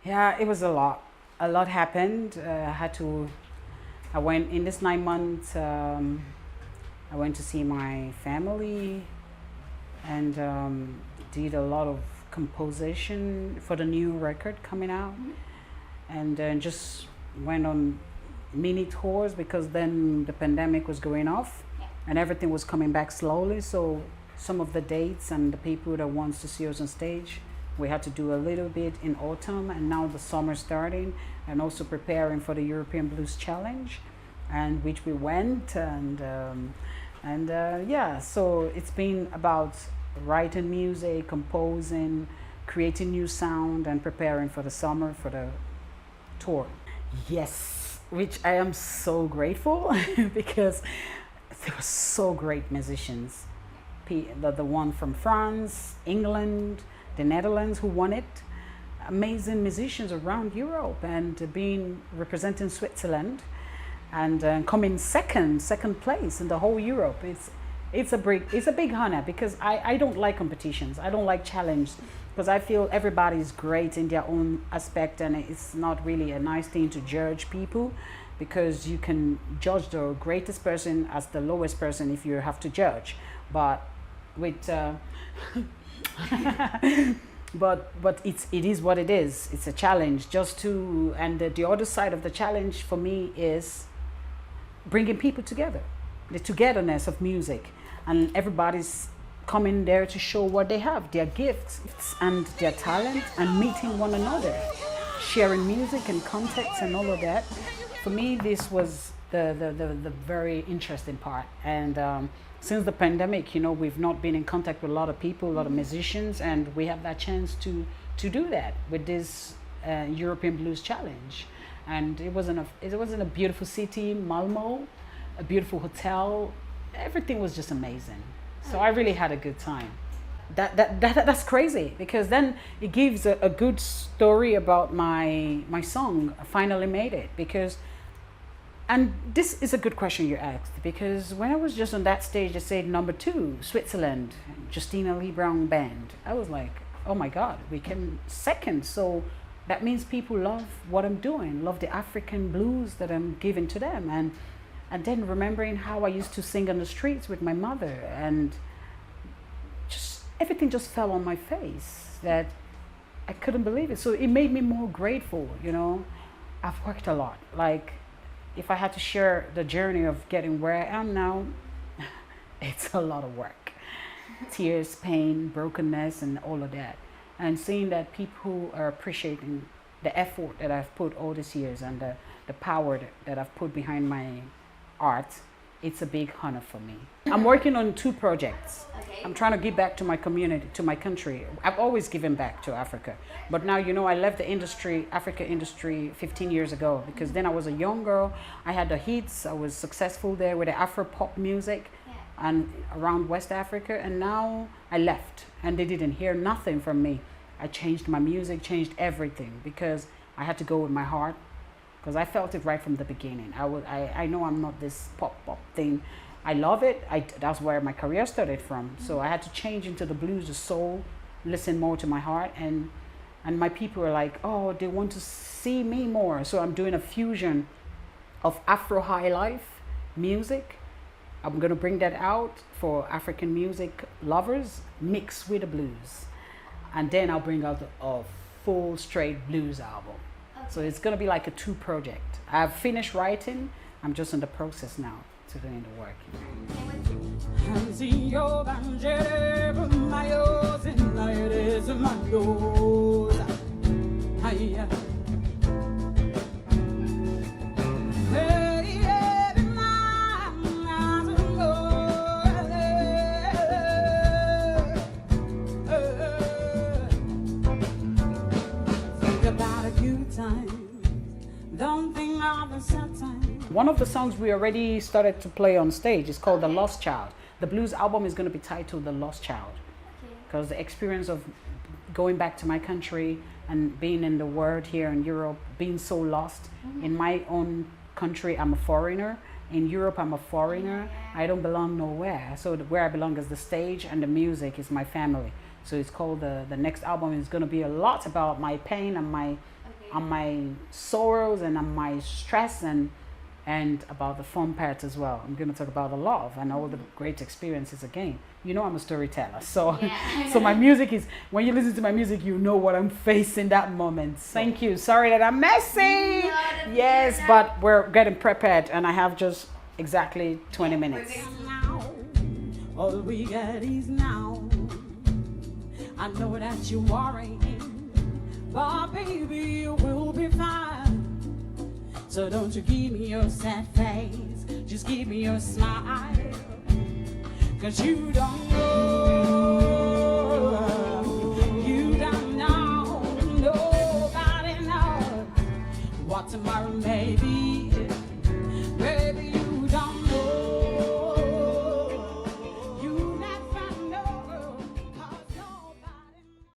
Yeah, it was a lot. A lot happened. I went in this 9 months. I went to see my family and did a lot of composition for the new record coming out, and then just went on mini tours because then the pandemic was going off, and everything was coming back slowly. So some of the dates and the people that wants to see us on stage, we had to do a little bit in autumn, and now the summer starting, and also preparing for the European Blues Challenge, and which we went and yeah. So it's been about writing music, composing, creating new sound, and preparing for the summer for the tour. Yes, which I am so grateful because there were so great musicians. The one from France, England, the Netherlands who won it. Amazing musicians around Europe, and being representing Switzerland and coming second place in the whole Europe. It's a big honor because I don't like competitions. I don't like challenge because I feel everybody is great in their own aspect, and it's not really a nice thing to judge people because you can judge the greatest person as the lowest person if you have to judge. But with but it is what it is. It's a challenge just to, and the other side of the challenge for me is bringing people together, the togetherness of music, and everybody's coming there to show what they have, their gifts and their talent, and meeting one another, sharing music and context and all of that. For me, this was the very interesting part. And since the pandemic, we've not been in contact with a lot of people, a lot of musicians, and we have that chance to do that with this European Blues Challenge. And it was in a beautiful city, Malmo, a beautiful hotel. Everything was just amazing. So I really had a good time. That's crazy because then it gives a good story about my song. I finally made it because. And this is a good question you asked because when I was just on that stage, they said #2, Switzerland, Justina Lee Brown Band. I was like, oh my God, we came second. So that means people love what I'm doing, love the African blues that I'm giving to them. And then remembering how I used to sing on the streets with my mother, and just everything just fell on my face that I couldn't believe it. So it made me more grateful, I've worked a lot. Like, if I had to share the journey of getting where I am now, it's a lot of work. Tears, pain, brokenness, and all of that. And seeing that people are appreciating the effort that I've put all these years and the power that I've put behind my art, it's a big honor for me. I'm working on 2 projects. Okay. I'm trying to give back to my community, to my country. I've always given back to Africa. But now, I left the industry, Africa industry, 15 years ago because then I was a young girl. I had the hits. I was successful there with the Afro pop music and around West Africa. And now I left and they didn't hear nothing from me. I changed my music, changed everything because I had to go with my heart. Because I felt it right from the beginning. I know I'm not this pop thing. I love it. That's where my career started from. So I had to change into the blues, the soul, listen more to my heart. And my people are like, oh, they want to see me more. So I'm doing a fusion of Afro high life music. I'm going to bring that out for African music lovers, mixed with the blues. And then I'll bring out a full straight blues album. So it's going to be like a 2 project. I've finished writing. I'm just in the process now to doing the work. One of the songs we already started to play on stage is called The Lost Child. The blues album is going to be titled The Lost Child because the experience of going back to my country and being in the world here in Europe, being so lost. In my own country, I'm a foreigner. In Europe, I'm a foreigner. I don't belong nowhere. So where I belong is the stage, and the music is my family. So it's called the next album is going to be a lot about my pain and my on my sorrows and on my stress and about the fun part as well. I'm going to talk about the love and all the great experiences again. You know I'm a storyteller, so so my music is, when you listen to my music, you know what I'm facing that moment. Thank you. Sorry that I'm messy. Yes, but we're getting prepared, and I have just exactly 20 minutes. All we got is now. I know that you're worrying, but baby, you will be fine. So don't you give me your sad face, just give me your smile. 'Cause you don't know